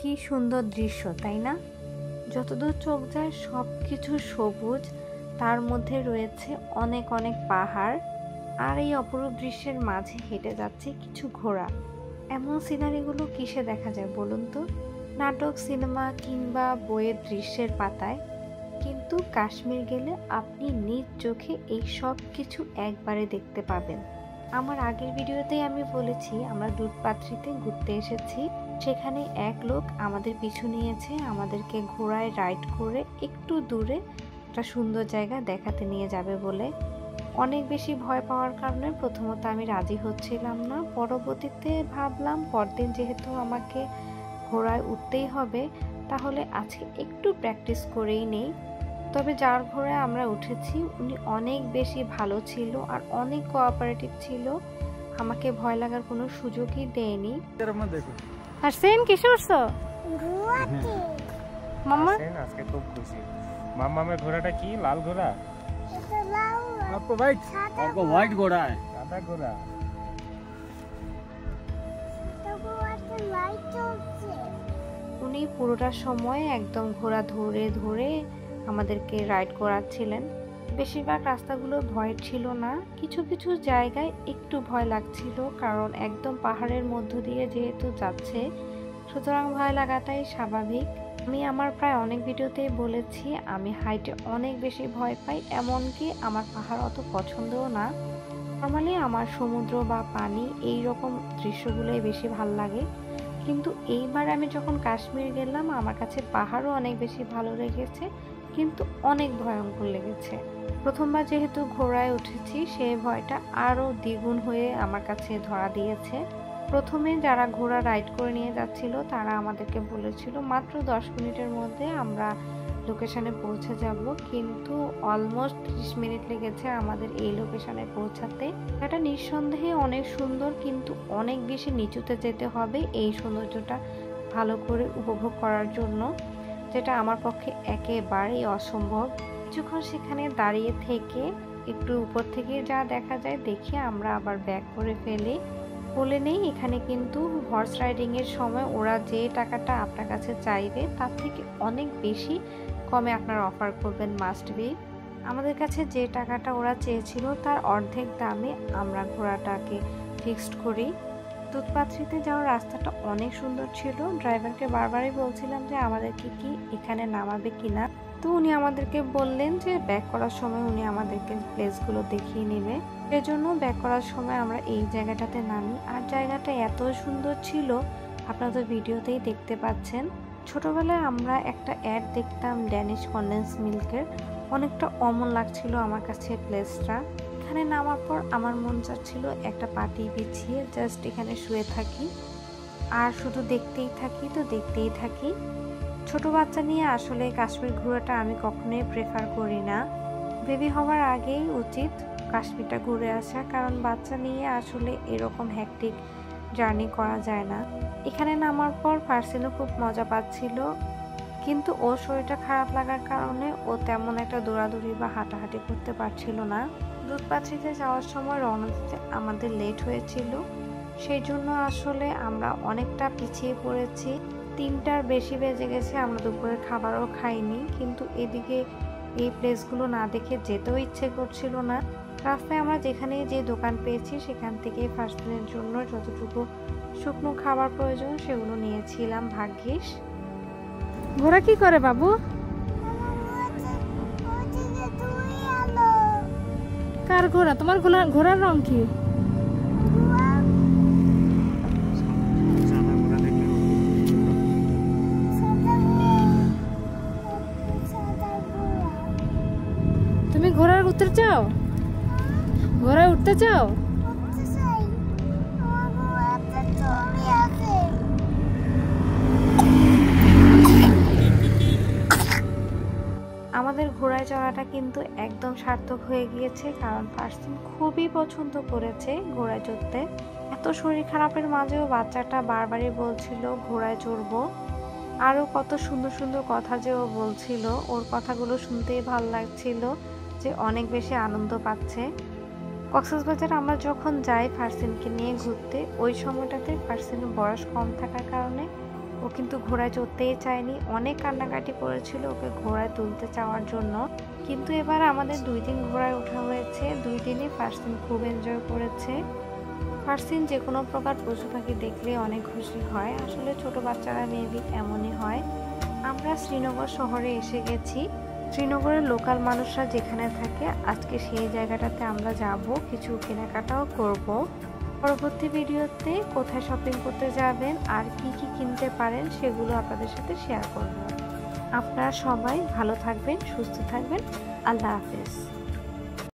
কি সুন্দর দৃশ্য, তাই না? যতদূর চোখ যায় সব কিছু সবুজ, তার মধ্যে রয়েছে অনেক অনেক পাহাড়, আর এই অপরূপ দৃশ্যের মাঝে হেঁটে যাচ্ছে কিছু ঘোড়া। এমন সিনারিগুলো কিসে দেখা যায় বলুন তো? নাটক, সিনেমা কিংবা বইয়ের দৃশ্যের পাতায়, কিন্তু কাশ্মীর গেলে আপনি নিজ চোখে এই সব কিছু একবারে দেখতে পাবেন। আমার আগের ভিডিওতেই আমি বলেছি আমরা দুধপাথরিতে ঘুরতে এসেছি। সেখানে এক লোক আমাদের পিছু নিয়েছে, আমাদেরকে ঘোড়ায় রাইড করে একটু দূরে একটা সুন্দর জায়গা দেখাতে নিয়ে যাবে বলে। অনেক বেশি ভয় পাওয়ার কারণে প্রথমত আমি রাজি হচ্ছিলাম না। পরবর্তীতে ভাবলাম পরদিন যেহেতু আমাকে ঘোড়ায় উঠতেই হবে, তাহলে আজকে একটু প্র্যাকটিস করেই নেই। তবে যার ঘোড়ায় আমরা উঠেছি উনি অনেক বেশি ভালো ছিল আর অনেক কোঅপারেটিভ ছিল, আমাকে ভয় লাগার কোনো সুযোগই দেয়নি। আর সেন কিসে উঠছো? মাম্মা আজকে খুব খুশি। মাম্মামের ঘোড়াটা কি লাল ঘোড়া? आपको व्हाइट घोड़ा है। সাদা ঘোড়া। উনি পুরোটা সময় একদম ঘোড়া ধরে ধরে আমাদেরকে রাইড করাচ্ছিলেন। বেশিরভাগ রাস্তাগুলো ভয় ছিল না, কিছু কিছু জায়গায় একটু ভয় লাগছিল, কারণ একদম পাহাড়ের মধ্য দিয়ে যেহেতু যাচ্ছে, সুতরাং ভয় লাগাটাই স্বাভাবিক। আমি আমার প্রায় অনেক ভিডিওতেই বলেছি আমি হাইটে অনেক বেশি ভয় পাই, এমনকি আমার পাহাড় অত পছন্দও না। নর্মালি আমার সমুদ্র বা পানি এই রকম দৃশ্যগুলোই বেশি ভাল লাগে, কিন্তু এইবার আমি যখন কাশ্মীর গেলাম আমার কাছে পাহাড়ও অনেক বেশি ভালো লেগেছে, কিন্তু অনেক ভয়ঙ্কর লেগেছে। প্রথমবার যেহেতু ঘোড়ায় উঠেছি সেই ভয়টা আরও দ্বিগুণ হয়ে আমার কাছে ধরা দিয়েছে। প্রথমে যারা ঘোড়া রাইড করে নিয়ে যাচ্ছিল তারা আমাদেরকে বলেছিল মাত্র 10 মিনিটের মধ্যে আমরা লোকেশনে পৌঁছে যাব, কিন্তু অলমোস্ট 30 মিনিট লেগেছে আমাদের এই লোকেশনে পৌঁছাতে। এটা নিঃসন্দেহে অনেক সুন্দর, কিন্তু অনেক বেশি নিচুতে যেতে হবে এই সৌন্দর্যটা ভালো করে উপভোগ করার জন্য, যেটা আমার পক্ষে একেবারেই অসম্ভব। যখন সেখানে দাঁড়িয়ে থেকে একটু উপর থেকে যা দেখা যায় দেখে আমরা আবার ব্যাক করে ফেলি। বলে নেই এখানে কিন্তু হর্স রাইডিং এর সময় ওরা যে টাকাটা আপনার কাছে চাইবে তার থেকে অনেক বেশি কমে আপনারা অফার করবেন, মাস্ট বি। আমাদের কাছে যে টাকাটা ওরা চেয়েছিল তার অর্ধেক দামে আমরা ঘোড়াটাকে ফিক্সড করি। দুধপাথরিতে যাওয়ার রাস্তাটা অনেক সুন্দর ছিল, ড্রাইভারকে বারবারই বলছিলাম যে আমাদেরকে কি এখানে নামাবে কিনা, তো উনি আমাদেরকে বললেন যে ব্যাক করার সময় উনি আমাদেরকে প্লেসগুলো দেখিয়ে নেবে। সেজন্য ব্যাক করার সময় আমরা এই জায়গাটাতে নামি, আর জায়গাটা এত সুন্দর ছিল আপনারা তো ভিডিওতেই দেখতে পাচ্ছেন। ছোটবেলায় আমরা একটা অ্যাড দেখতাম ড্যানিশ কন্ডেন্স মিল্কের, অনেকটা অমন লাগছিল আমার কাছে প্লেসটা। এখানে নামার পর আমার মন চাচ্ছিল একটা পাটি বিছিয়ে জাস্ট এখানে শুয়ে থাকি আর শুধু দেখতেই থাকি, তো দেখতেই থাকি। ছোট বাচ্চা নিয়ে আসলে কাশ্মীর ঘোরাটা আমি কখনোই প্রেফার করি না। বেবি হওয়ার আগেই উচিত কাশ্মীরটা ঘুরে আসা, কারণ বাচ্চা নিয়ে আসলে এরকম হ্যাকটিক জার্নি করা যায় না। এখানে নামার পর ফারসিনও খুব মজা পাচ্ছিল, কিন্তু ওর শরীরটা খারাপ লাগার কারণে ও তেমন একটা দৌড়াদৌড়ি বা হাঁটাহাঁটি করতে পারছিল না। দুধপাথরিতে যাওয়ার সময় রওনা দিতে আমাদের লেট হয়েছিল, সেই জন্য আসলে আমরা অনেকটা পিছিয়ে পড়েছি। 3টার বেশি বেজে গেছে, আমরা দুপুরের খাবারও খাইনি, কিন্তু এদিকে এই প্লেসগুলো না দেখে যেতেও ইচ্ছে করছিল না। রাস্তায় আমরা যেখানে যে দোকান পেয়েছি সেখান থেকে ফার্স্ট দিনের জন্য যতটুকু শুকনো খাবার প্রয়োজন সেগুলো নিয়েছিলাম ভাগ্যিস। ঘোড়া কি করে বাবু? কার ঘোড়া? তোমার ঘোড়ার রং কি? তুমি ঘোড়ায় উঠতে চাও? ঘোড়ায় উঠতে চাও? আমাদের ঘোড়ায় চড়াটা কিন্তু একদম সার্থক হয়ে গিয়েছে, কারণ ফারসিন খুবই পছন্দ করেছে ঘোড়ায় চড়তে। এত শরীর খারাপের মাঝেও বাচ্চাটা বারবারই বলছিল ঘোড়ায় চড়বো। আরও কত সুন্দর সুন্দর কথা যে ও বলছিল, ওর কথাগুলো শুনতেই ভালো লাগছিল যে অনেক বেশি আনন্দ পাচ্ছে। কক্সবাজার আমরা যখন যাই ফারসিনকে নিয়ে ঘুরতে, ওই সময়টাতে ফারসিনের বয়স কম থাকার কারণে ও ও কিন্তু ঘোড়ায় চড়তেই চায়নি, অনেক কান্নাকাটি করেছিল ওকে ঘোড়ায় তুলতে চাওয়ার জন্য। কিন্তু এবার আমাদের 2 দিন ঘোড়ায় ওঠা হয়েছে, 2 দিনই ফারসিন খুব এনজয় করেছে। ফারসিন যে কোনো প্রকার পশু পাখি দেখলে অনেক খুশি হয়, আসলে ছোট বাচ্চারা মেবি এমনই হয়। আমরা শ্রীনগর শহরে এসে গেছি। শ্রীনগরের লোকাল মানুষরা যেখানে থাকে আজকে সেই জায়গাটাতে আমরা যাব, কিছু কেনাকাটাও করব। পরবর্তী ভিডিওতে কোথায় শপিং করতে যাবেন আর কি কি কিনতে পারেন সেগুলো আপনাদের সাথে শেয়ার করব। আপনারা সবাই ভালো থাকবেন, সুস্থ থাকবেন। আল্লাহ হাফেজ।